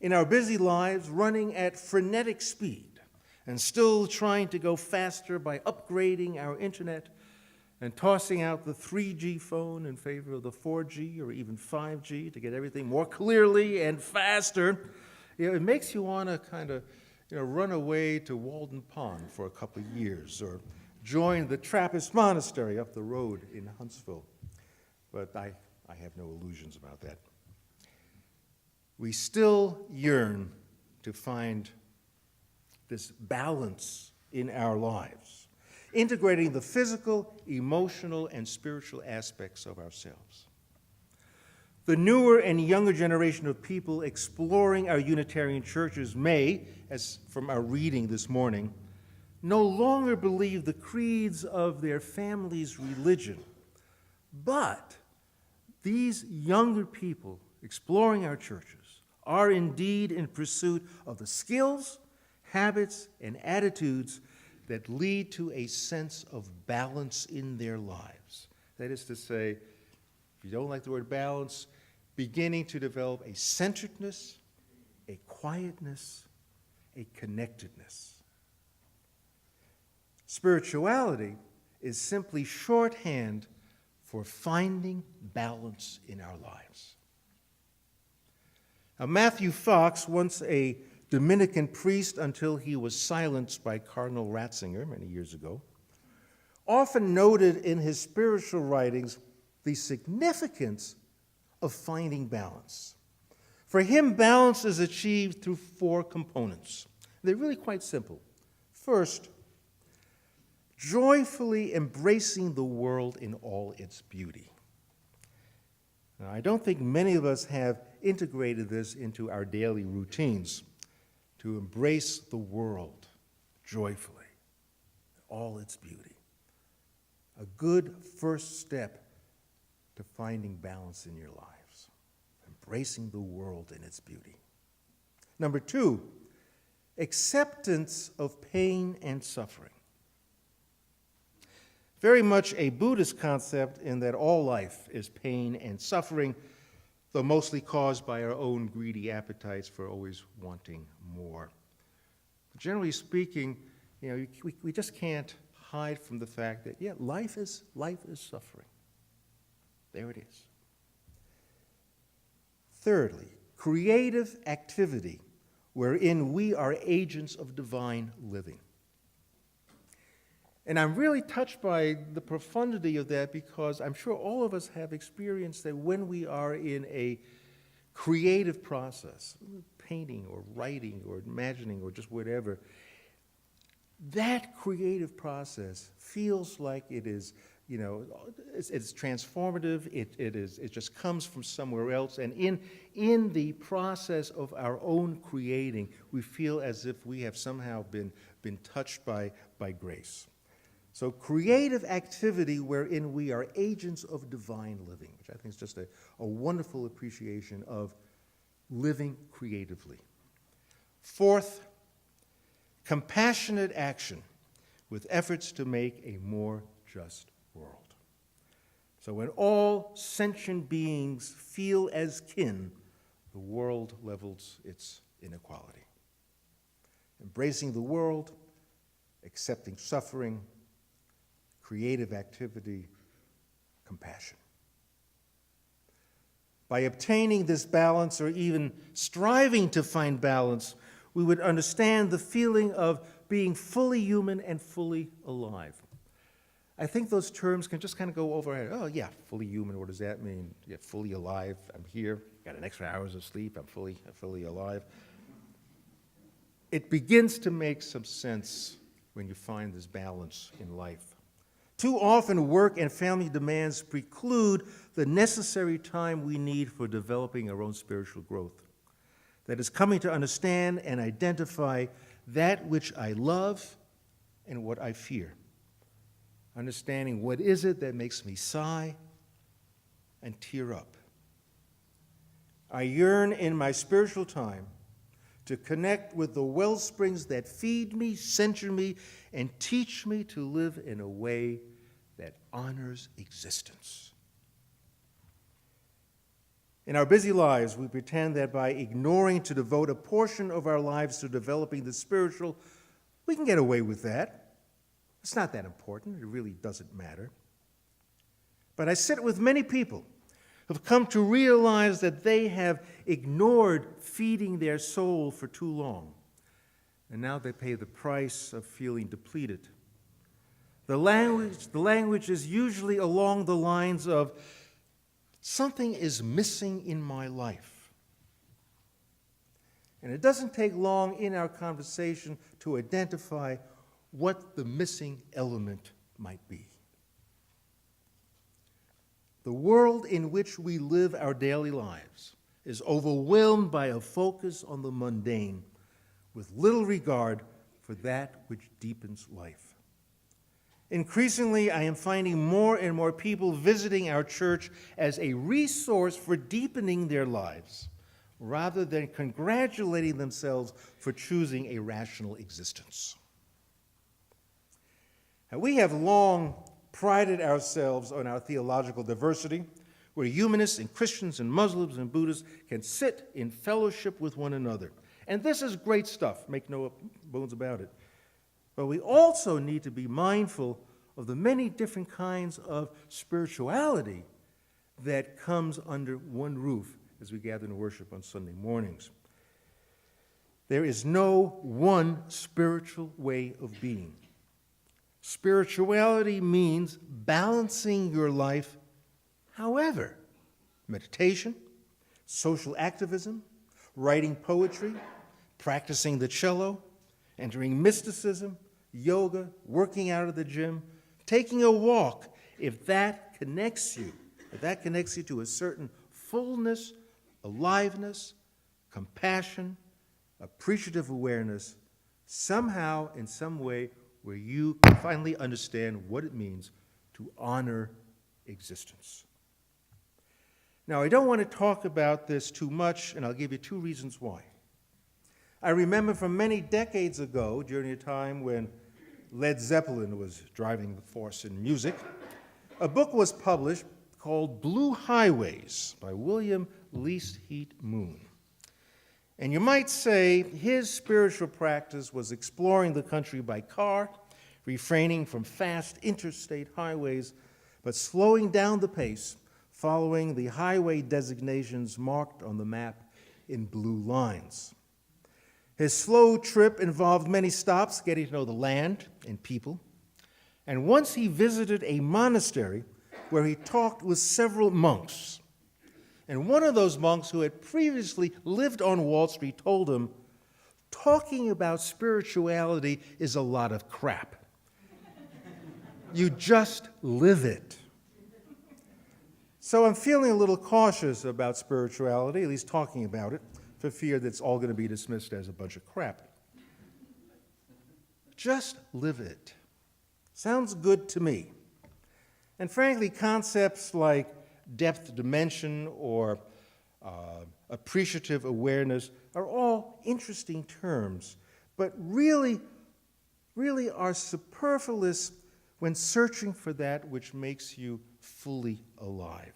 In our busy lives, running at frenetic speed and still trying to go faster by upgrading our internet and tossing out the 3G phone in favor of the 4G or even 5G to get everything more clearly and faster, it makes you want to kind of run away to Walden Pond for a couple of years or join the Trappist monastery up the road in Huntsville. But I have no illusions about that. We still yearn to find this balance in our lives, integrating the physical, emotional, and spiritual aspects of ourselves. The newer and younger generation of people exploring our Unitarian churches may, as from our reading this morning, no longer believe the creeds of their family's religion. But these younger people exploring our churches are indeed in pursuit of the skills, habits, and attitudes that lead to a sense of balance in their lives. That is to say, if you don't like the word balance, beginning to develop a centeredness, a quietness, a connectedness. Spirituality is simply shorthand for finding balance in our lives. Now, Matthew Fox, once a Dominican priest until he was silenced by Cardinal Ratzinger many years ago, often noted in his spiritual writings the significance of finding balance. For him, balance is achieved through 4 components. They're really quite simple. First, joyfully embracing the world in all its beauty. Now, I don't think many of us have integrated this into our daily routines, to embrace the world joyfully, all its beauty. A good first step to finding balance in your lives, embracing the world in its beauty. Number 2, acceptance of pain and suffering. Very much a Buddhist concept in that all life is pain and suffering, though mostly caused by our own greedy appetites for always wanting more. Generally speaking, we just can't hide from the fact that, life is suffering. There it is. Thirdly, creative activity wherein we are agents of divine living. And I'm really touched by the profundity of that because I'm sure all of us have experienced that when we are in a creative process, painting or writing or imagining or just whatever, that creative process feels like it is, it's transformative, it just comes from somewhere else, and in the process of our own creating, we feel as if we have somehow been touched by grace. So creative activity wherein we are agents of divine living, which I think is just a wonderful appreciation of living creatively. Fourth, compassionate action with efforts to make a more just world. So when all sentient beings feel as kin, the world levels its inequality. Embracing the world, accepting suffering, creative activity, compassion. By obtaining this balance, or even striving to find balance, we would understand the feeling of being fully human and fully alive. I think those terms can just kind of go over our head. Oh, yeah, fully human, what does that mean? Yeah, fully alive, I'm here, got an extra hours of sleep, I'm fully alive. It begins to make some sense when you find this balance in life. Too often, work and family demands preclude the necessary time we need for developing our own spiritual growth. That is, coming to understand and identify that which I love and what I fear. Understanding what is it that makes me sigh and tear up. I yearn in my spiritual time to connect with the well springs that feed me, center me, and teach me to live in a way that honors existence. In our busy lives, we pretend that by ignoring to devote a portion of our lives to developing the spiritual, we can get away with that. It's not that important. It really doesn't matter. But I sit with many people who have come to realize that they have ignored feeding their soul for too long, and now they pay the price of feeling depleted. The language is usually along the lines of, something is missing in my life. And it doesn't take long in our conversation to identify what the missing element might be. The world in which we live our daily lives is overwhelmed by a focus on the mundane, with little regard for that which deepens life. Increasingly, I am finding more and more people visiting our church as a resource for deepening their lives, rather than congratulating themselves for choosing a rational existence. Now, we have long prided ourselves on our theological diversity, where humanists and Christians and Muslims and Buddhists can sit in fellowship with one another. And this is great stuff, make no bones about it. But we also need to be mindful of the many different kinds of spirituality that comes under one roof as we gather in worship on Sunday mornings. There is no one spiritual way of being. Spirituality means balancing your life however. Meditation, social activism, writing poetry, practicing the cello, entering mysticism, yoga, working out at the gym, taking a walk, if that connects you to a certain fullness, aliveness, compassion, appreciative awareness, somehow, in some way, where you can finally understand what it means to honor existence. Now, I don't want to talk about this too much, and I'll give you two reasons why. I remember from many decades ago, during a time when Led Zeppelin was driving the force in music, a book was published called Blue Highways by William Least Heat Moon. And you might say his spiritual practice was exploring the country by car, refraining from fast interstate highways, but slowing down the pace, following the highway designations marked on the map in blue lines. His slow trip involved many stops, getting to know the land and people. And once he visited a monastery where he talked with several monks. And one of those monks who had previously lived on Wall Street told him, talking about spirituality is a lot of crap. You just live it. So I'm feeling a little cautious about spirituality, at least talking about it, for fear that it's all going to be dismissed as a bunch of crap. Just live it. Sounds good to me. And frankly, concepts like depth dimension or appreciative awareness are all interesting terms, but really are superfluous when searching for that which makes you fully alive.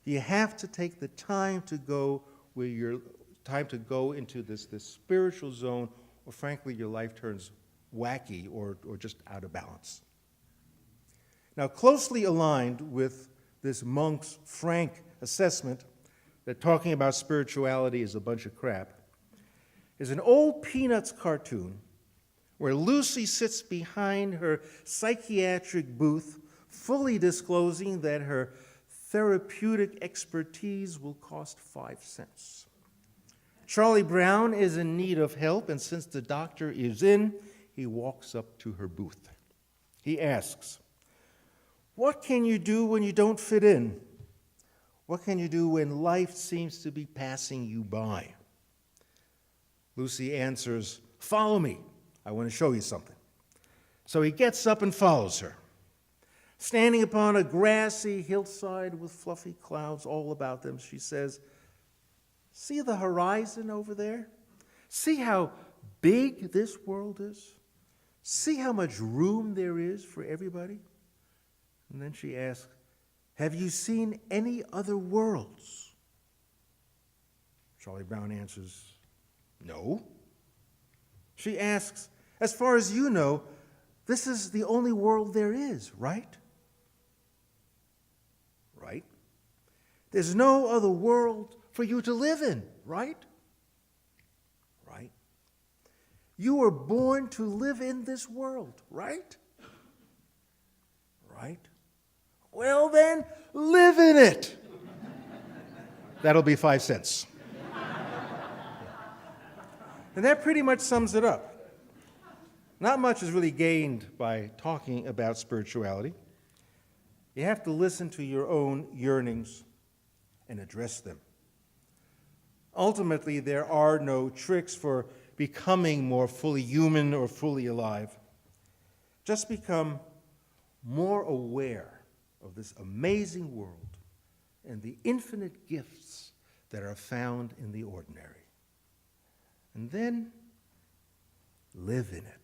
You have to take the time to go into this spiritual zone, or frankly, your life turns wacky or just out of balance. Now, closely aligned with this monk's frank assessment that talking about spirituality is a bunch of crap is an old Peanuts cartoon where Lucy sits behind her psychiatric booth, fully disclosing that her therapeutic expertise will cost 5 cents. Charlie Brown is in need of help, and since the doctor is in, he walks up to her booth. He asks, "What can you do when you don't fit in? What can you do when life seems to be passing you by?" Lucy answers, "Follow me. I want to show you something." So he gets up and follows her. Standing upon a grassy hillside with fluffy clouds all about them, she says, "See the horizon over there? See how big this world is? See how much room there is for everybody?" And then she asks, "Have you seen any other worlds?" Charlie Brown answers, no. She asks, as far as you know, this is the only world there is, right? Right? There's no other world for you to live in, right? Right? You were born to live in this world, right? Right? Well then, live in it. That'll be 5 cents. And that pretty much sums it up. Not much is really gained by talking about spirituality. You have to listen to your own yearnings and address them. Ultimately, there are no tricks for becoming more fully human or fully alive. Just become more aware of this amazing world and the infinite gifts that are found in the ordinary. And then live in it.